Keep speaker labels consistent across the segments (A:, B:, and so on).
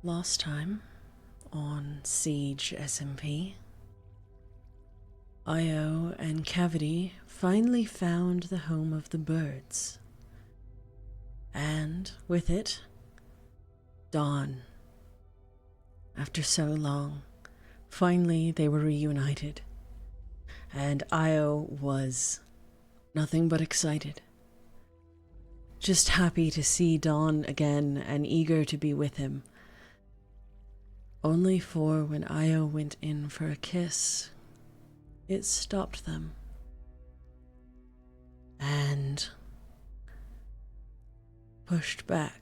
A: Last time on SiegeSMP, Io and Cavity finally found the home of the birds. And with it, Dawn. After so long, finally they were reunited. And Io was nothing but excited. Just happy to see Dawn again and eager to be with him. Only for when Io went in for a kiss, it stopped them. And pushed back,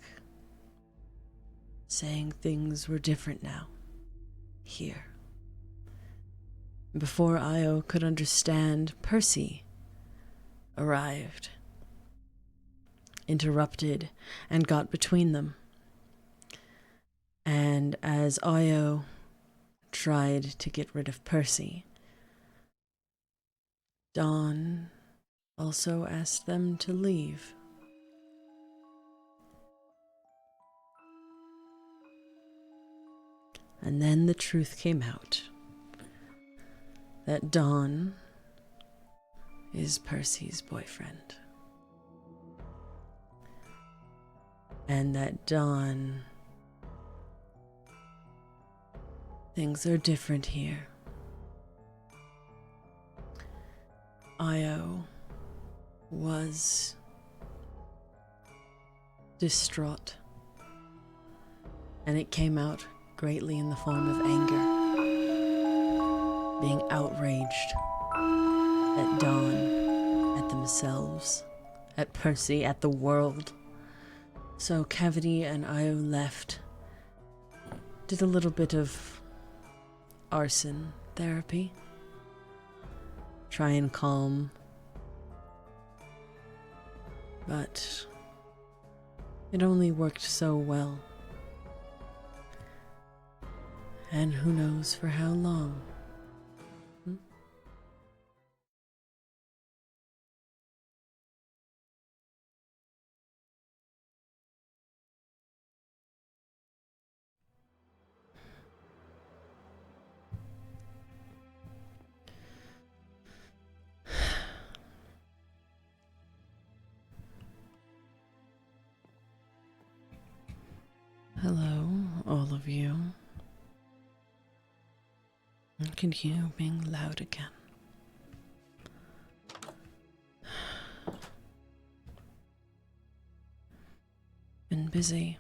A: saying things were different now, here. Before Io could understand, Percy arrived, interrupted, and got between them. And as Io tried to get rid of Percy, Dawn also asked them to leave. And then the truth came out that Dawn is Percy's boyfriend. And that Dawn... things are different here. Io was distraught, and it came out greatly in the form of anger, being outraged at Dawn, at themselves, at Percy, at the world. So Cavity and Io left, did a little bit of arson therapy, try and calm, but it only worked so well. And who knows for how long? Hello, all of you. I can hear you being loud again. Been busy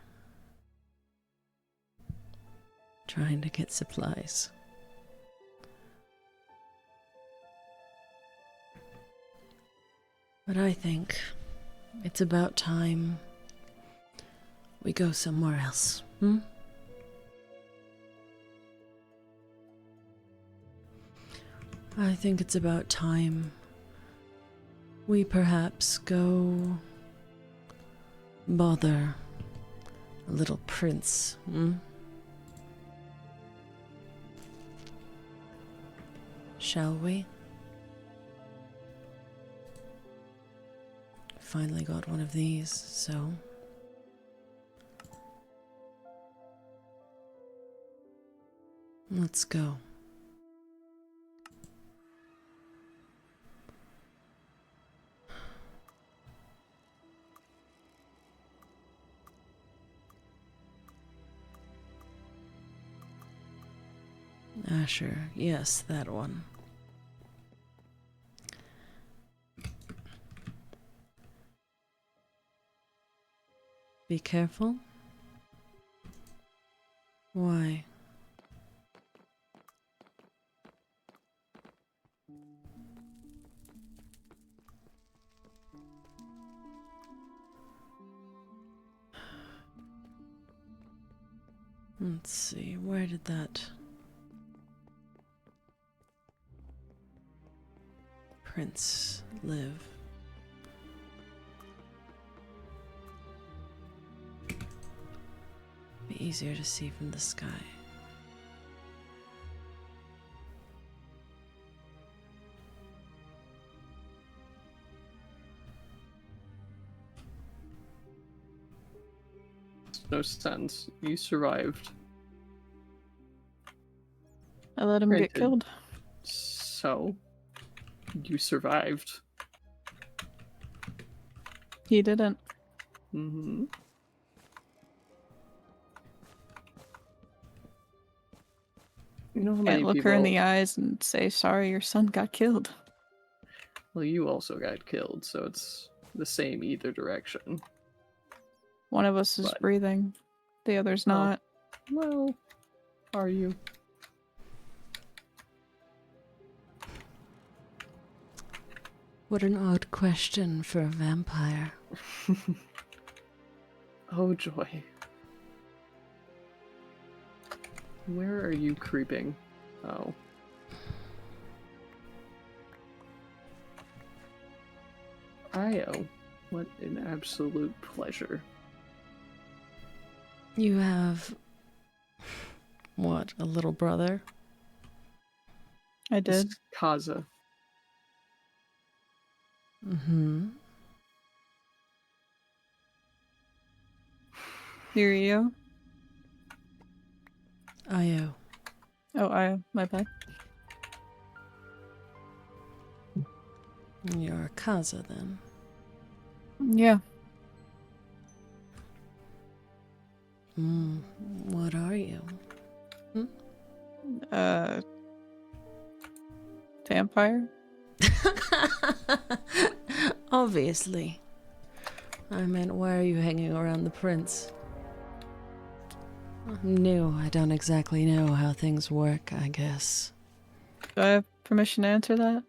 A: trying to get supplies. But I think it's about time we go somewhere else, I think it's about time we perhaps go bother a little prince, Shall we? Finally got one of these, so... let's go. Asher, yes, that one. Be careful. Why? Let's see, where did that prince live? Be easier to see from the sky.
B: No sense. You survived I let him get
C: Granted.
B: killed.
C: So, you survived.
B: He didn't.
C: Mm-hmm. You know how many
B: Can't look
C: people...
B: her in the eyes and say, sorry, your son got killed.
C: Well, you also got killed, so it's the same either direction.
B: One of us is
C: But-
B: breathing. The other's
C: Oh.
B: not.
C: Well, are you?
A: What an odd question for a vampire.
C: Oh joy. Where are you creeping? Oh. Io, what an absolute pleasure.
A: You have... what, a little brother?
B: I
C: This
B: did.
C: is Kaza.
A: Mm-hmm.
B: Yurio.
A: Io.
B: Oh, my bad.
A: You're a Kaza, then.
B: Yeah.
A: What are you?
B: Vampire?
A: Obviously. I meant, why are you hanging around the prince? No, I don't exactly know how things work, I guess.
B: Do I have permission to answer that?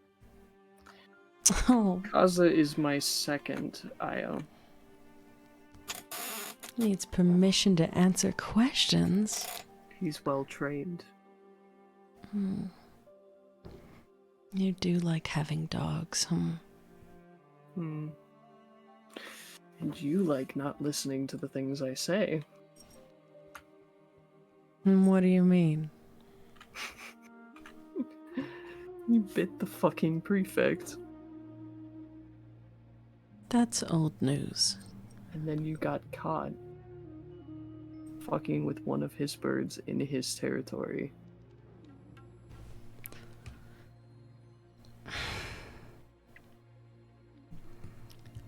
A: Oh,
C: Kaza is my second Io.
A: needs permission to answer questions.
C: He's well trained.
A: You do like having dogs,
C: Hmm. And you like not listening to the things I say.
A: What do you mean?
C: You bit the fucking prefect.
A: That's old news.
C: And then you got caught fucking with one of his birds in his territory.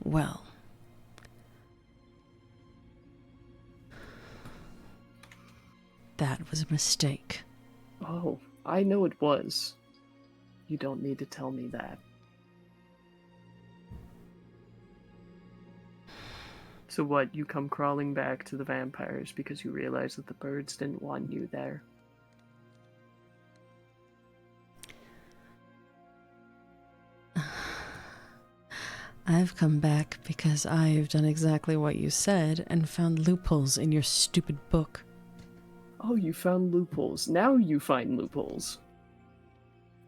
A: Well, that was a mistake.
C: Oh, I know it was. You don't need to tell me that. So what, you come crawling back to the vampires because you realize that the birds didn't want you there?
A: I've come back because I've done exactly what you said and found loopholes in your stupid book.
C: Oh, you found loopholes. Now you find loopholes.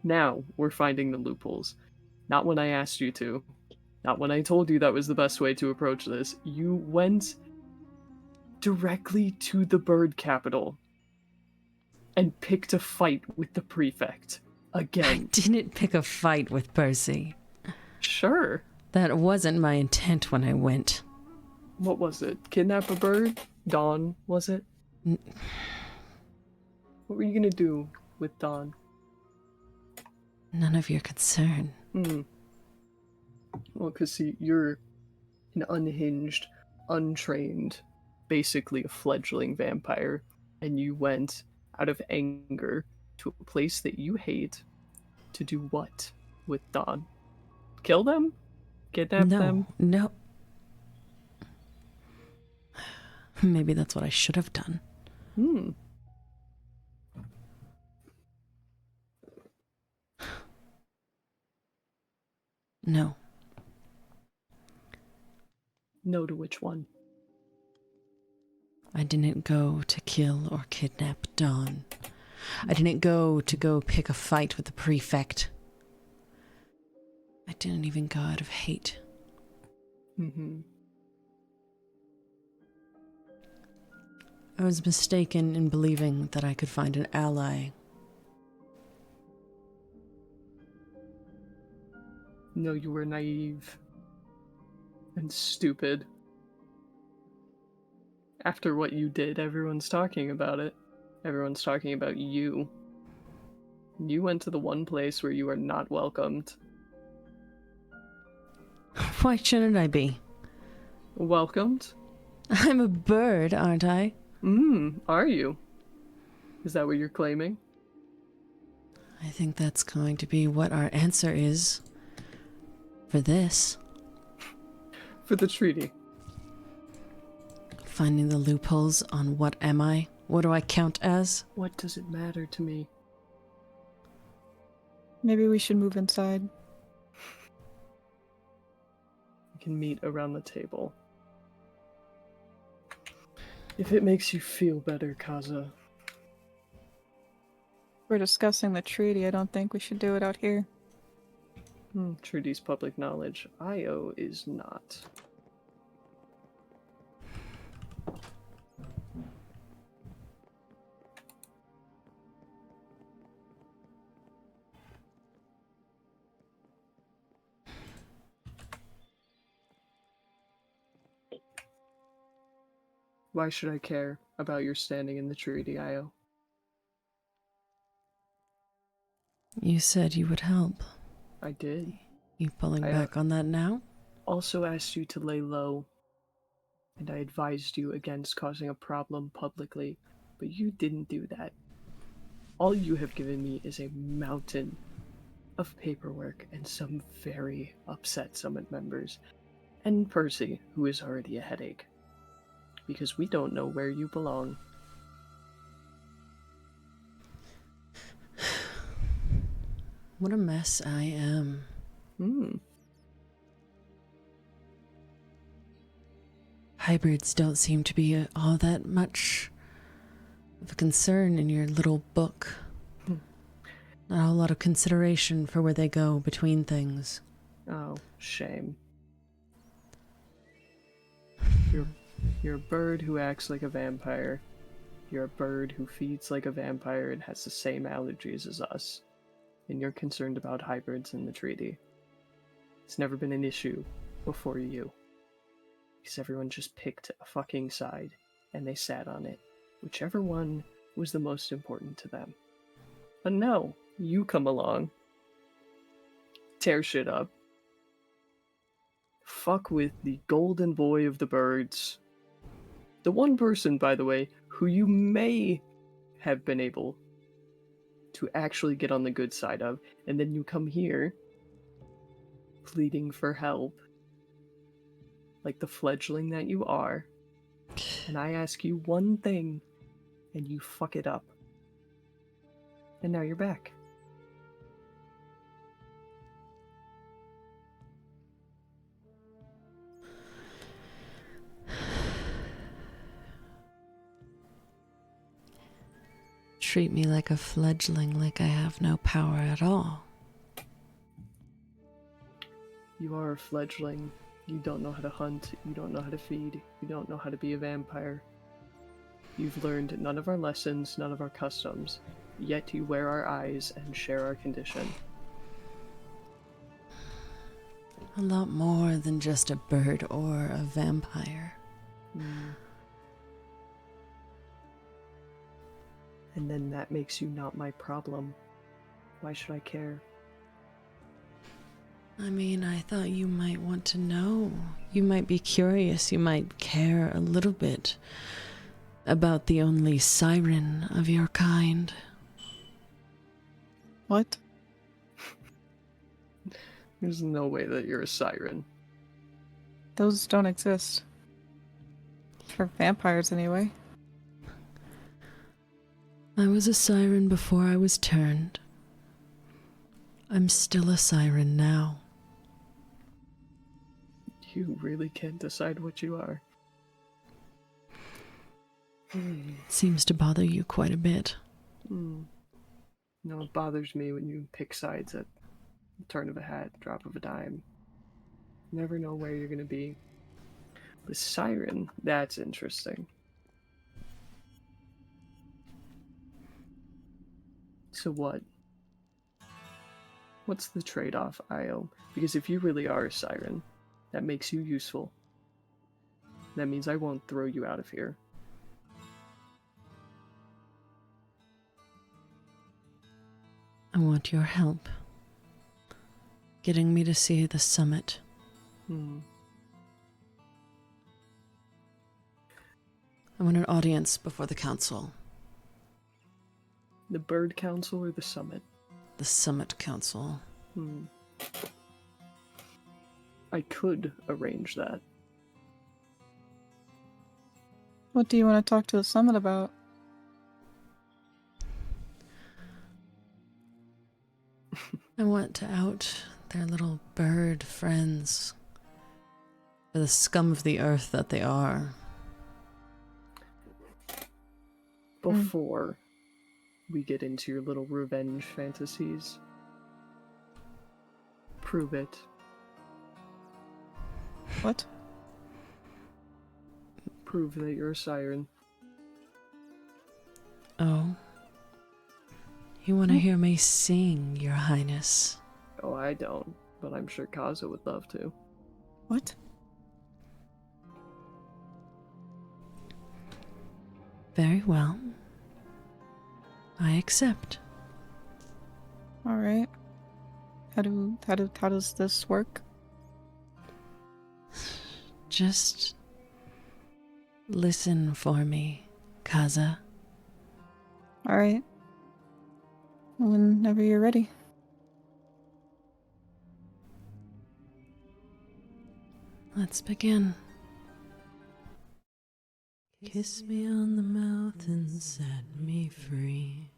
C: Now we're finding the loopholes. Not when I asked you to. Not when I told you that was the best way to approach this. You went directly to the bird capital and picked a fight with the prefect.
A: I
C: Again.
A: didn't pick a fight with Percy.
C: Sure.
A: That wasn't my intent when I went.
C: What was it? Kidnap a bird? Dawn, was it? What were you gonna do with Dawn?
A: None of your concern.
C: Well, because see, you're an unhinged, untrained, basically a fledgling vampire, and you went out of anger to a place that you hate to do what with Dawn? Kill them? Kidnap them?
A: No. Maybe that's what I should have done. No.
C: No to which one?
A: I didn't go to kill or kidnap Dawn. I didn't go to pick a fight with the prefect. I didn't even go out of hate. I was mistaken in believing that I could find an ally.
C: No, you were naive. And stupid. After what you did, everyone's talking about it. Everyone's talking about you. You went to the one place where you are not welcomed.
A: Why shouldn't I be?
C: Welcomed?
A: I'm a bird, aren't I?
C: Are you? Is that what you're claiming?
A: I think that's going to be what our answer is for this.
C: For the treaty.
A: Finding the loopholes on what am I? What do I count as?
C: What does it matter to me?
B: Maybe we should move inside.
C: We can meet around the table. If it makes you feel better, Kaza.
B: We're discussing the treaty. I don't think we should do it out here.
C: Treaty's public knowledge. Io is not. Why should I care about your standing in the treaty, Io?
A: You said you would help.
C: I did.
A: You pulling
C: I,
A: back on that now?
C: Also asked you to lay low, and I advised you against causing a problem publicly, but you didn't do that. All you have given me is a mountain of paperwork and some very upset summit members, and Percy, who is already a headache, because we don't know where you belong.
A: What a mess I am. Hybrids don't seem to be all that much of a concern in your little book. Not a whole lot of consideration for where they go between things.
C: Oh, shame. You're a bird who acts like a vampire. You're a bird who feeds like a vampire and has the same allergies as us. And you're concerned about hybrids in the treaty. It's never been an issue before you. Because everyone just picked a fucking side, and they sat on it. Whichever one was the most important to them. But no, you come along. Tear shit up. Fuck with the golden boy of the birds. The one person, by the way, who you may have been able to actually get on the good side of, and then you come here pleading for help like the fledgling that you are, and I ask you one thing and you fuck it up, and now you're back.
A: Treat me like a fledgling, like I have no power at all.
C: You are a fledgling. You don't know how to hunt. You don't know how to feed. You don't know how to be a vampire. You've learned none of our lessons, none of our customs, yet you wear our eyes and share our condition.
A: A lot more than just a bird or a vampire.
C: And then that makes you not my problem. Why should I care?
A: I mean, I thought you might want to know. You might be curious. You might care a little bit about the only siren of your kind.
B: What?
C: There's no way that you're a siren.
B: Those don't exist. For vampires, anyway.
A: I was a siren before I was turned. I'm still a siren now.
C: You really can't decide what you are.
A: It seems to bother you quite a bit.
C: No, it bothers me when you pick sides at the turn of a hat, drop of a dime. You never know where you're gonna be. The siren, that's interesting. So what? What's the trade-off, Io? Because if you really are a siren, that makes you useful. That means I won't throw you out of here.
A: I want your help. Getting me to see the summit. I want an audience before the council.
C: The Bird Council or the Summit?
A: The Summit Council.
C: I could arrange that.
B: What do you want to talk to the summit about?
A: I want to out their little bird friends for the scum of the earth that they are.
C: Before we get into your little revenge fantasies, prove it.
B: What?
C: Prove that you're a siren.
A: Oh. You want to hear me sing, Your Highness?
C: Oh, I don't, but I'm sure Kaza would love to.
B: What?
A: Very well. I accept.
B: All right. How does this work?
A: Just listen for me, Kaza.
B: All right. Whenever you're ready.
A: Let's begin. Kiss me on the mouth and set me free.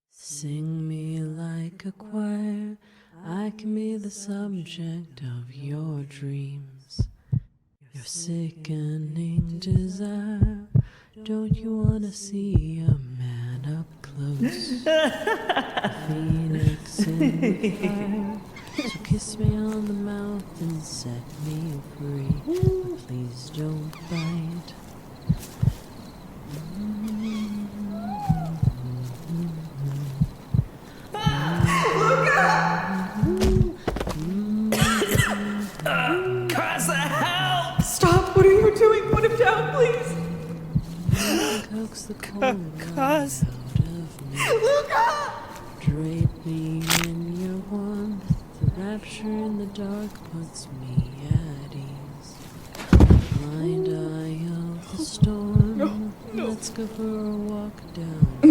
A: Sing me like a choir. I can be the subject of your dreams. Your sickening desire. Don't you want to see a man up close? A phoenix in the fire. So kiss me on the mouth and set me free. But please don't bite.
D: Kaza, help! Stop! What are you doing? Put him down, please!
A: Coax the cold
D: Kaz.
A: out of me.
D: Luca!
A: Drape me in your warmth. The rapture in the dark puts me at ease. Blind eye of the storm. Let's go for a walk down the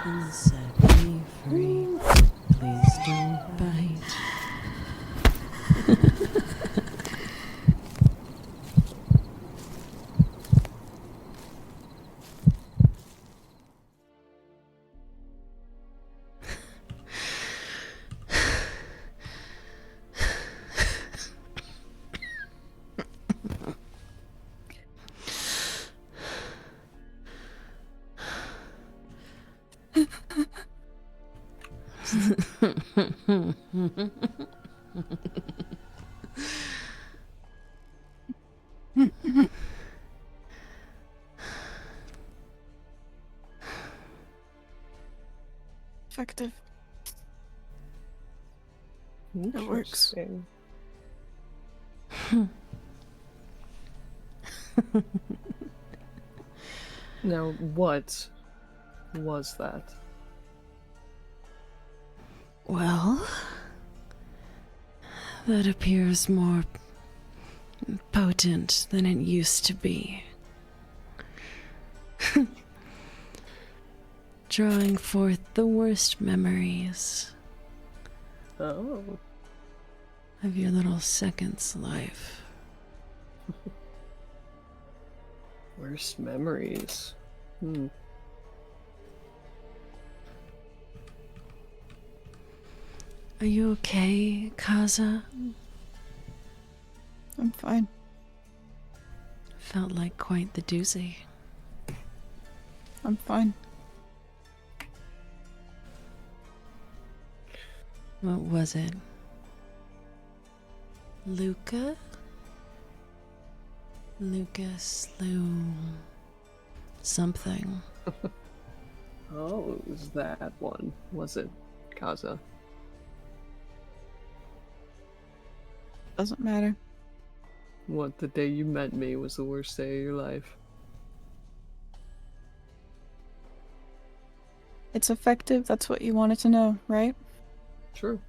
A: and set me free. Please don't bite.
B: Effective. It works.
C: Interesting. Now, what was that?
A: Well, that appears more potent than it used to be. Drawing forth the worst memories
C: Oh.
A: of your little second's life.
C: Worst memories.
A: Are you okay, Kaza?
B: I'm fine.
A: Felt like quite the doozy.
B: I'm fine.
A: What was it? Luca? Luca slew something.
C: Oh, it was that one, was it, Kaza?
B: Doesn't matter.
C: What, the day you met me was the worst day of your life?
B: It's effective, that's what you wanted to know, right?
C: True.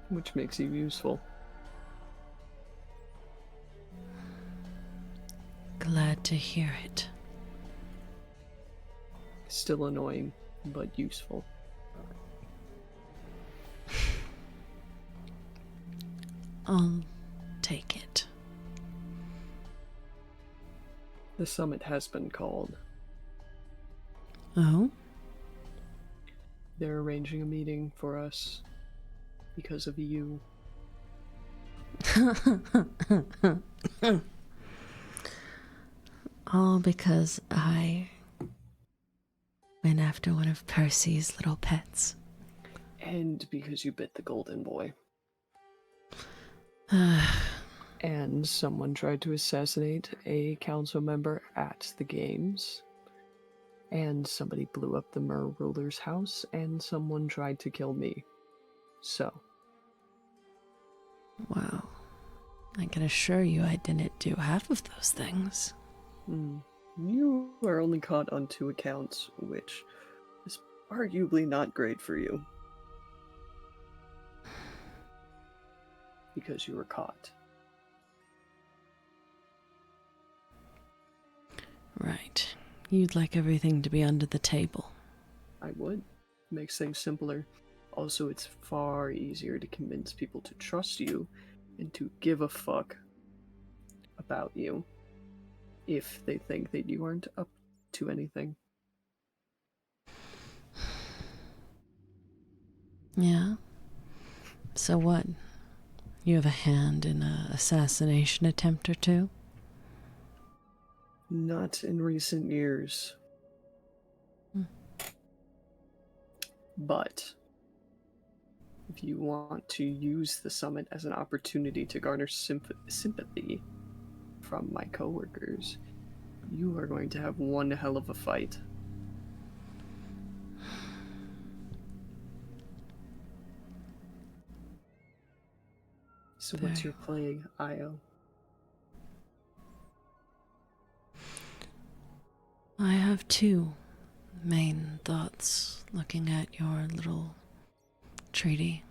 C: Which makes you useful.
A: Glad to hear it.
C: Still annoying, but useful.
A: I'll take it.
C: The summit has been called.
A: Oh?
C: They're arranging a meeting for us because of you.
A: All because I went after one of Percy's little pets.
C: And because you bit the golden boy. And someone tried to assassinate a council member at the games. And somebody blew up the Mer ruler's house, and someone tried to kill me. So.
A: Wow. I can assure you I didn't do half of those things.
C: You are only caught on 2 accounts, which is arguably not great for you. Because you were caught.
A: Right. You'd like everything to be under the table.
C: I would. Makes things simpler. Also, it's far easier to convince people to trust you and to give a fuck about you if they think that you aren't up to anything.
A: Yeah? So what? You have a hand in a assassination attempt or two?
C: Not in recent years. But if you want to use the summit as an opportunity to garner sympathy from my coworkers, you are going to have one hell of a fight. So what's your play, Io?
A: I have 2 main thoughts looking at your little treaty.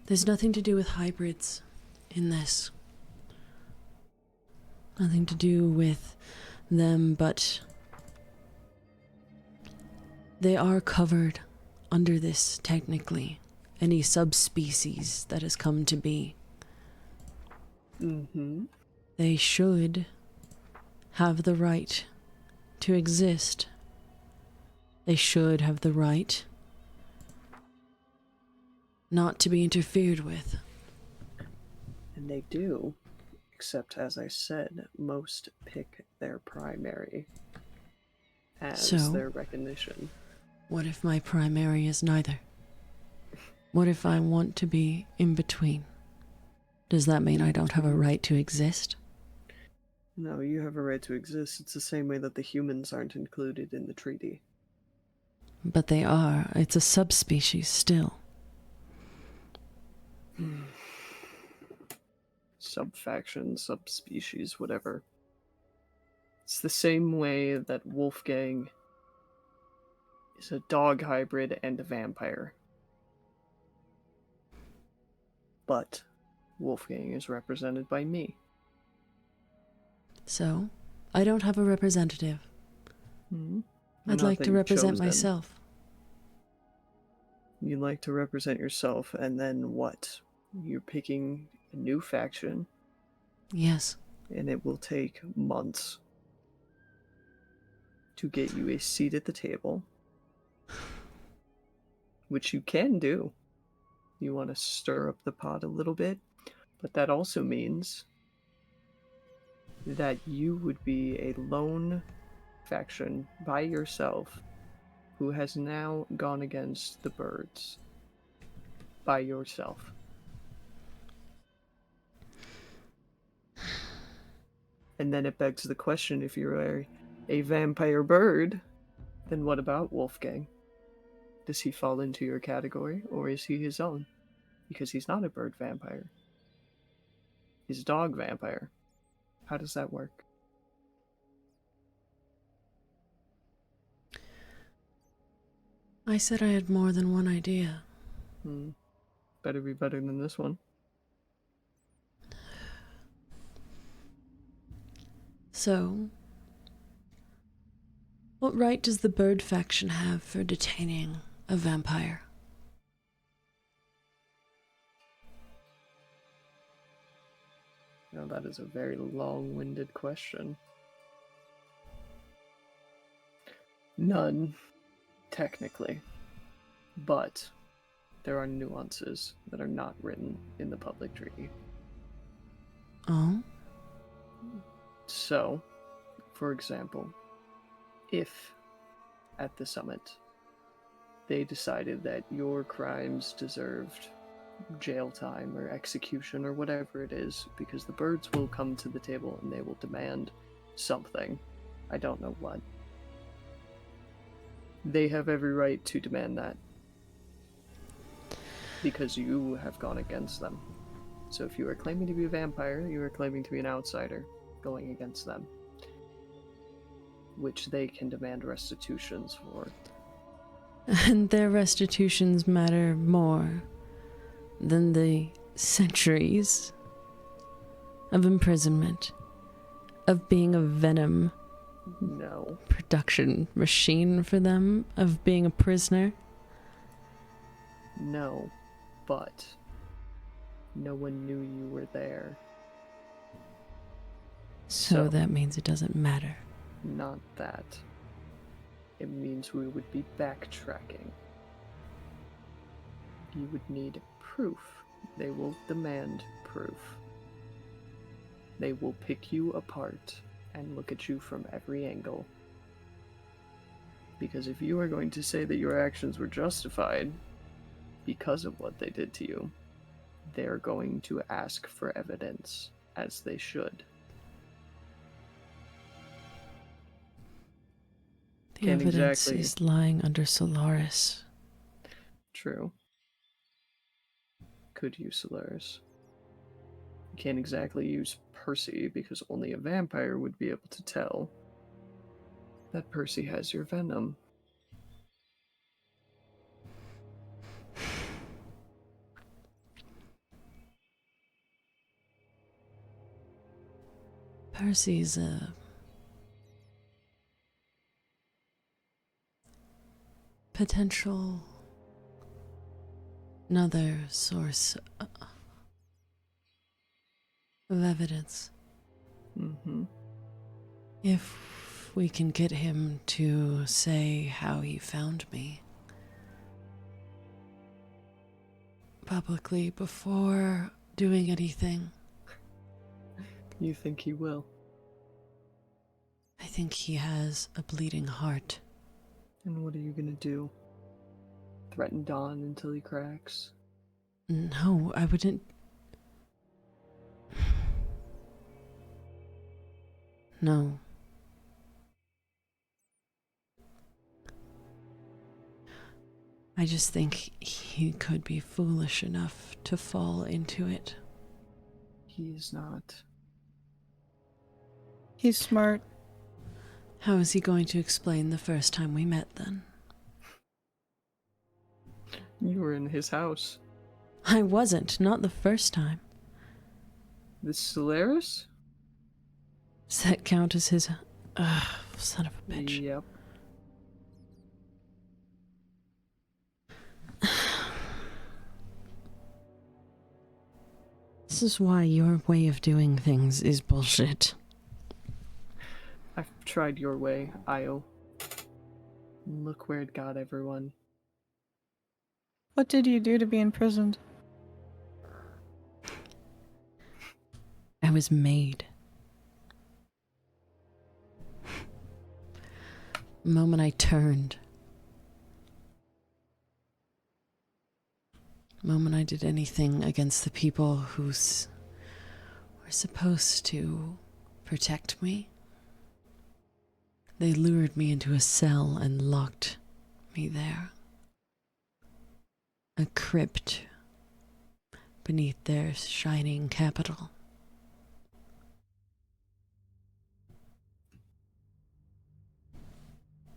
A: There's nothing to do with hybrids in this. Nothing to do with them, but they are covered under this technically. Any subspecies that has come to be. They should have the right to exist. They should have the right not to be interfered with.
C: And they do, except as I said, most pick their primary as their recognition.
A: What if my primary is neither? What if I want to be in between? Does that mean I don't have a right to exist?
C: No, you have a right to exist. It's the same way that the humans aren't included in the treaty.
A: But they are. It's a subspecies still.
C: Subfaction, subspecies, whatever. It's the same way that Wolfgang is a dog hybrid and a vampire. But Wolfgang is represented by me.
A: So, I don't have a representative. I'd
C: Not
A: like
C: that
A: to
C: you
A: represent
C: chose them.
A: myself.
C: You like to represent yourself, and then what? You're picking a new faction,
A: Yes.
C: and it will take months to get you a seat at the table, which you can do. You want to stir up the pot a little bit, but that also means that you would be a lone faction by yourself who has now gone against the birds by yourself. And then it begs the question, if you're a vampire bird, then what about Wolfgang? Does he fall into your category, or is he his own? Because he's not a bird vampire. He's a dog vampire. How does that work?
A: I said I had more than one idea.
C: Better be better than this one.
A: So, what right does the bird faction have for detaining a vampire?
C: Now that is a very long-winded question. None, technically. But there are nuances that are not written in the public treaty.
A: Oh?
C: So, for example, if at the summit they decided that your crimes deserved jail time or execution or whatever it is, because the birds will come to the table and they will demand something. I don't know what. They have every right to demand that because you have gone against them. So if you are claiming to be a vampire, you are claiming to be an outsider going against them, which they can demand restitutions for.
A: And their restitutions matter more than the centuries of imprisonment, of being a venom
C: No.
A: production machine for them, of being a prisoner.
C: No. But no one knew you were there.
A: So that means it doesn't matter.
C: Not that. It means we would be backtracking. You would need proof. They will demand proof. They will pick you apart and look at you from every angle. Because if you are going to say that your actions were justified because of what they did to you, they're going to ask for evidence, as they should.
A: The
C: Can't
A: evidence
C: exactly-
A: is lying under Solaris.
C: True. Could use Solaris. You can't exactly use Percy because only a vampire would be able to tell that Percy has your venom.
A: Percy's a potential another source of evidence.
C: Mm-hmm.
A: If we can get him to say how he found me publicly before doing anything,
C: You think he will?
A: I think he has a bleeding heart.
C: And what are you gonna do? Threaten Dawn until he cracks?
A: No, I wouldn't. No. I just think he could be foolish enough to fall into it.
C: He is not.
B: He's smart.
A: How is he going to explain the first time we met then?
C: You were in his house.
A: I wasn't, not the first time.
C: This Solaris?
A: Does that count as his... son of a bitch.
C: Yep.
A: This is why your way of doing things is bullshit.
C: I've tried your way, Io. Look where it got everyone.
B: What did you do to be imprisoned?
A: I was made. The moment I turned. The moment I did anything against the people who were supposed to protect me. They lured me into a cell and locked me there. A crypt beneath their shining capital.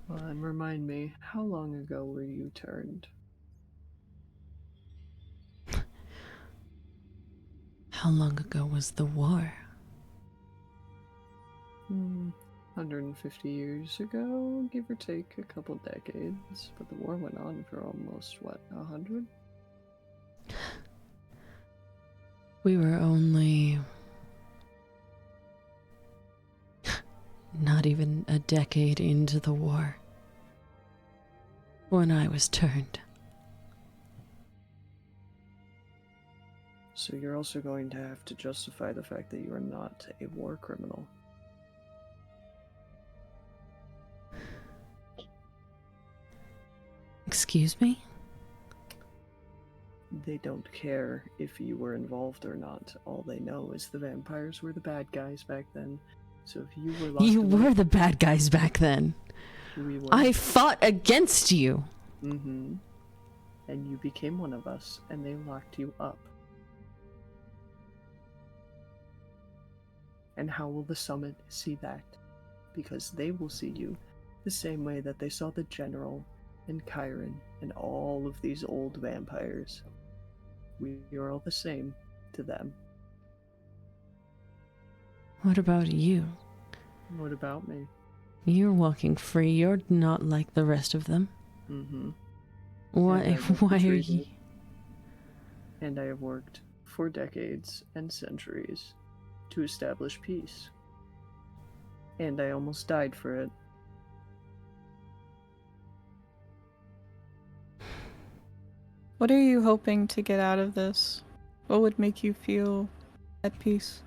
C: Well, and remind me, how long ago were you turned?
A: How long ago was the war?
C: 150 years ago, give or take a couple decades. But the war went on for almost, what, 100?
A: We were only not even a decade into the war when I was turned.
C: So you're also going to have to justify the fact that you are not a war criminal.
A: Excuse me?
C: They don't care if you were involved or not. All they know is the vampires were the bad guys back then. So if you were locked
A: You
C: away,
A: were the bad guys back then.
C: we were.
A: I fought against you.
C: Mm-hmm. And you became one of us, and they locked you up. And how will the summit see that? Because they will see you the same way that they saw the general and Chiron and all of these old vampires. We are all the same to them.
A: What about you?
C: What about me?
A: You're walking free. You're not like the rest of them.
C: Mm-hmm.
A: Why
C: And I won't
A: are
C: betray
A: you?
C: you. And I have worked for decades and centuries to establish peace. And I almost died for it.
B: What are you hoping to get out of this? What would make you feel at peace?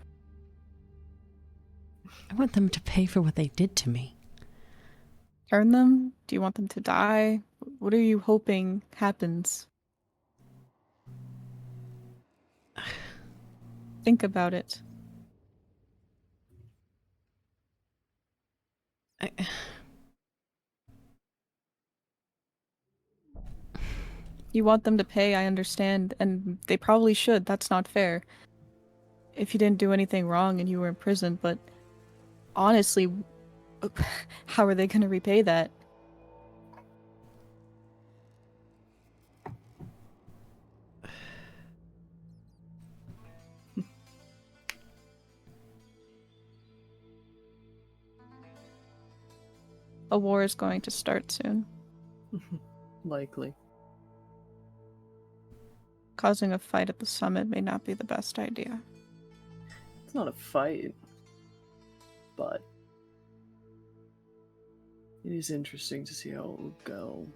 A: I want them to pay for what they did to me.
B: Turn them? Do you want them to die? What are you hoping happens? Think about it. You want them to pay, I understand, and they probably should. That's not fair. If you didn't do anything wrong and you were in prison, but honestly, how are they going to repay that? A war is going to start soon.
C: Likely.
B: Causing a fight at the summit may not be the best idea.
C: It's not a fight, but it is interesting to see how it will go.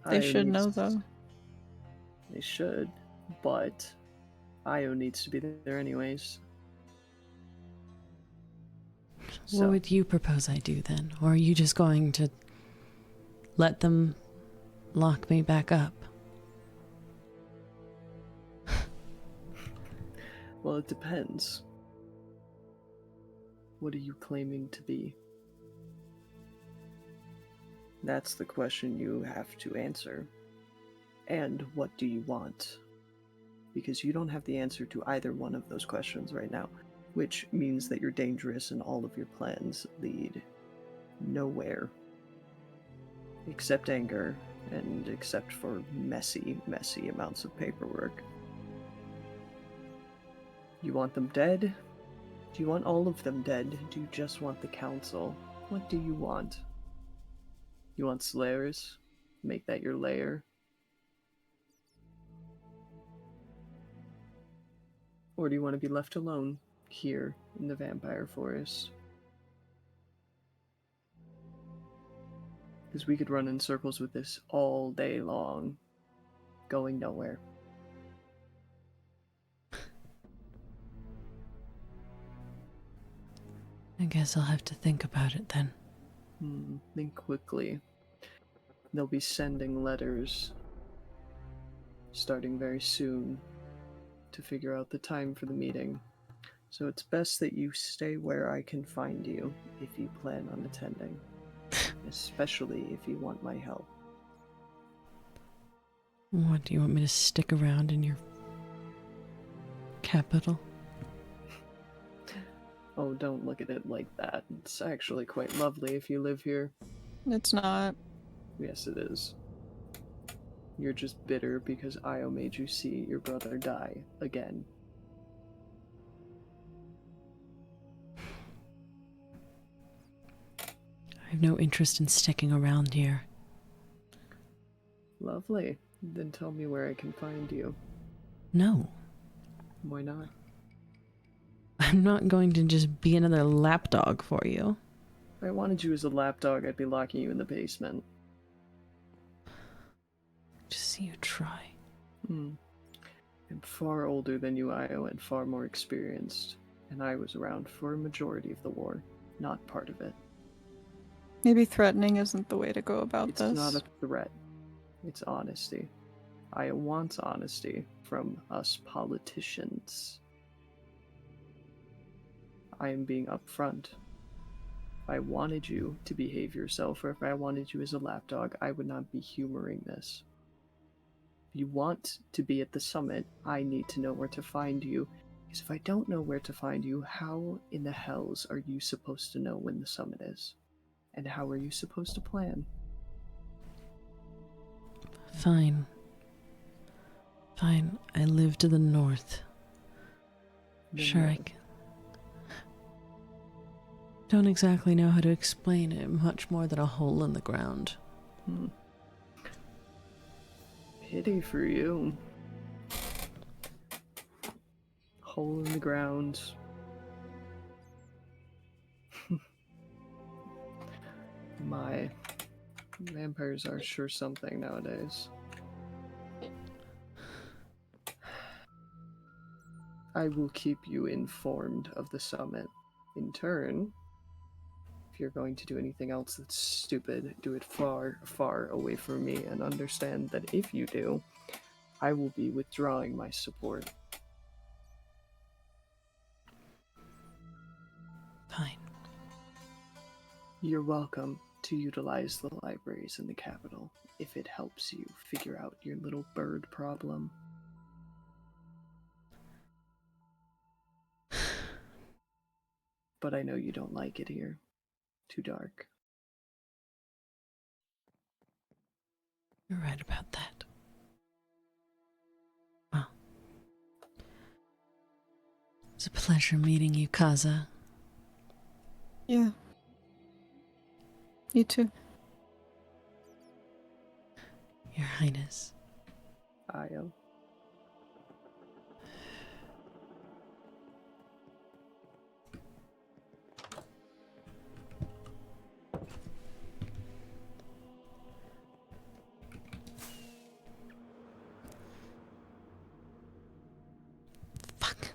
B: They should
C: needs-
B: know, though.
C: They should, but Io needs to be there anyways.
A: What would you propose I do then? Or are you just going to let them lock me back up?
C: Well, it depends. What are you claiming to be? That's the question you have to answer. And what do you want? Because you don't have the answer to either one of those questions right now, which means that you're dangerous and all of your plans lead nowhere. Except anger, and except for messy, messy amounts of paperwork. You want them dead? Do you want all of them dead? Do you just want the council? What do you want? You want slayers? Make that your lair? Or do you want to be left alone here in the vampire forest? Because we could run in circles with this all day long, going nowhere.
A: I guess I'll have to think about it then.
C: Think quickly. They'll be sending letters starting very soon to figure out the time for the meeting. So it's best that you stay where I can find you if you plan on attending. especially if you want my help.
A: What, do you want me to stick around in your capital?
C: Oh, don't look at it like that. It's actually quite lovely if you live here.
B: It's not.
C: Yes, it is. You're just bitter because Io made you see your brother die again.
A: I have no interest in sticking around here.
C: Lovely. Then tell me where I can find you.
A: No.
C: Why not?
A: I'm not going to just be another lapdog for you.
C: If I wanted you as a lapdog, I'd be locking you in the basement.
A: Just see you try.
C: I'm far older than you, Io, and far more experienced. And I was around for a majority of the war, not part of it.
B: Maybe threatening isn't the way to go about
C: It's
B: this.
C: not a threat. It's honesty. Io wants honesty from us politicians. I am being upfront. If I wanted you to behave yourself, or if I wanted you as a lapdog, I would not be humoring this. If you want to be at the summit, I need to know where to find you. Because if I don't know where to find you, how in the hells are you supposed to know when the summit is? And how are you supposed to plan?
A: Fine. Fine. I live to the north.
C: Then
A: Sure,
C: no.
A: I can. Don't exactly know how to explain it much more than a hole in the ground.
C: Pity for you. Hole in the ground. My vampires are sure something nowadays. I will keep you informed of the summit. In turn, if you're going to do anything else that's stupid, do it far, far away from me, and understand that if you do, I will be withdrawing my support.
A: Fine.
C: You're welcome to utilize the libraries in the capital if it helps you figure out your little bird problem. But I know you don't like it here. Too dark.
A: You're right about that. Well, it's a pleasure meeting you, Kaza.
B: Yeah. You too.
A: Your Highness.
C: Io.
A: Fuck.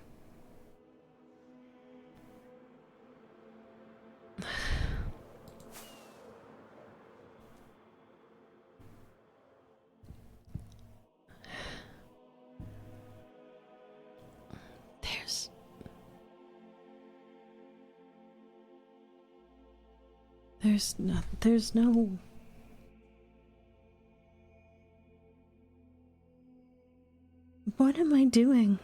A: There's no... What am I doing?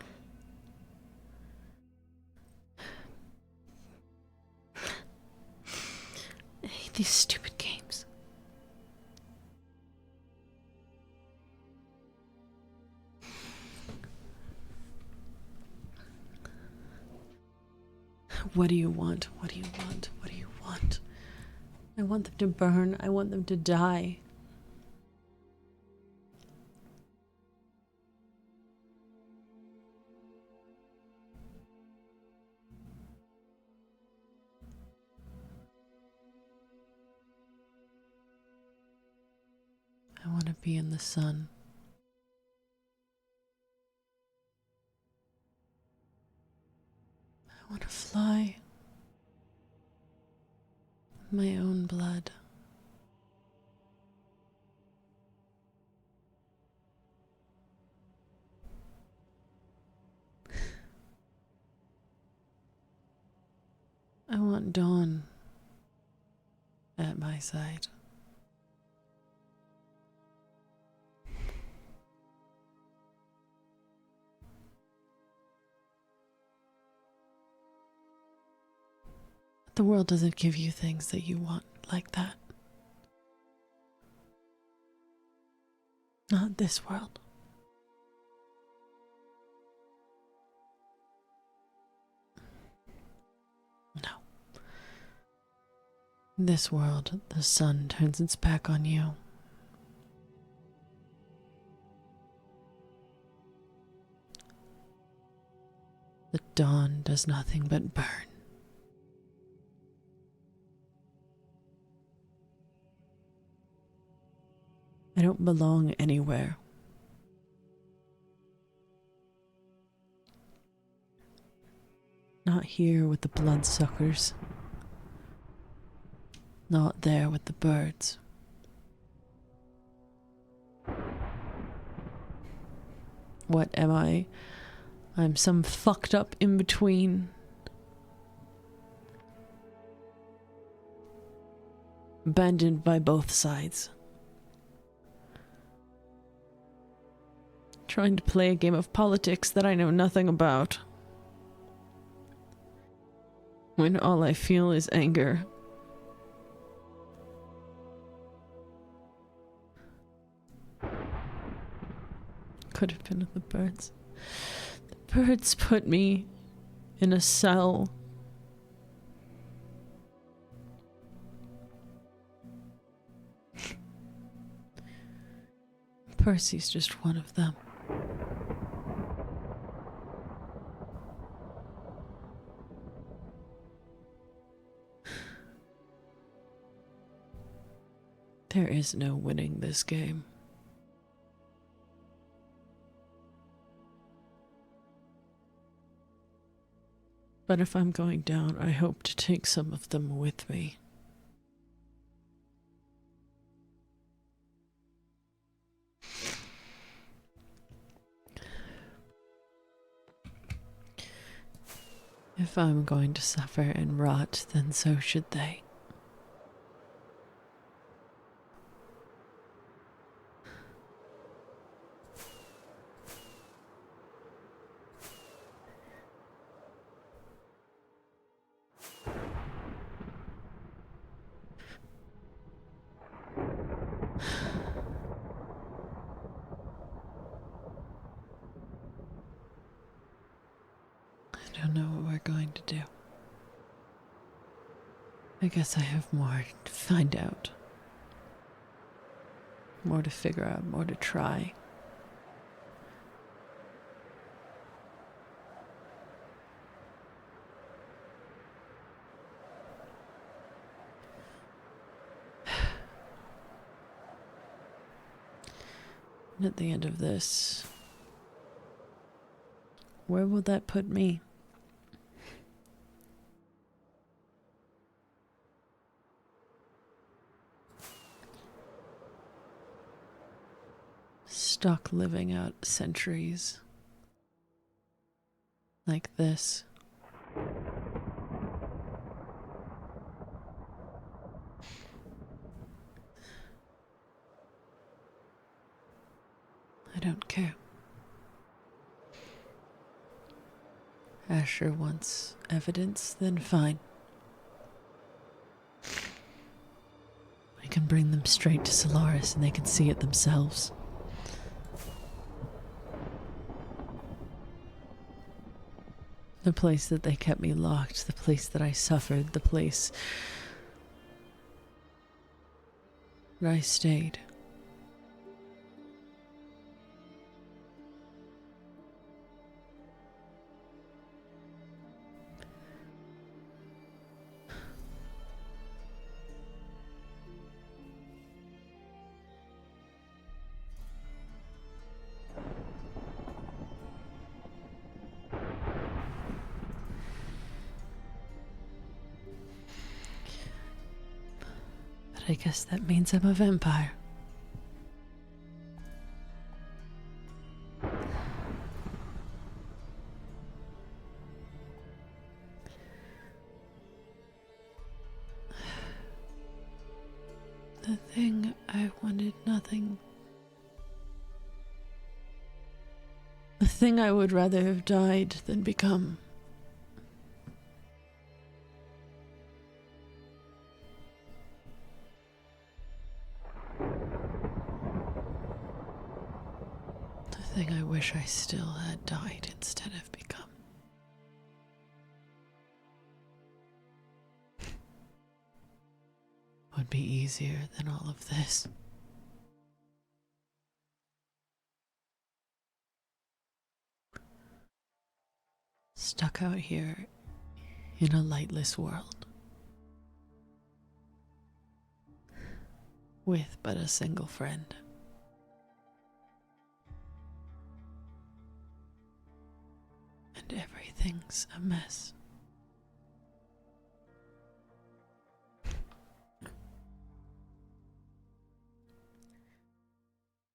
A: I hate these stupid games. What do you want? What do you want? What do you want? I want them to burn. I want them to die. I want to be in the sun. I want to fly. My own blood. I want Dawn at my side. The world doesn't give you things that you want like that. Not this world. No. In this world, the sun turns its back on you. The dawn does nothing but burn. I don't belong anywhere. Not here with the bloodsuckers. Not there with the birds. What am I? I'm some fucked up in between. Abandoned by both sides. Trying to play a game of politics that I know nothing about. When all I feel is anger. Could have been the birds. The birds put me in a cell. Percy's just one of them. There is no winning this game. But if I'm going down, I hope to take some of them with me. If I'm going to suffer and rot, then so should they. I don't know what we're going to do. I guess I have more to find out. More to figure out, more to try. And at the end of this, where will that put me? Stuck living out centuries like this. I don't care. Asher wants evidence, then fine. I can bring them straight to Solaris and they can see it themselves. The place that they kept me locked, the place that I suffered, the place that I stayed. I guess that means I'm a vampire. The thing I wanted nothing. The thing I would rather have died than become. thing I wish I still had died instead of become. Would be easier than all of this. Stuck out here in a lightless world, with but a single friend. And everything's a mess.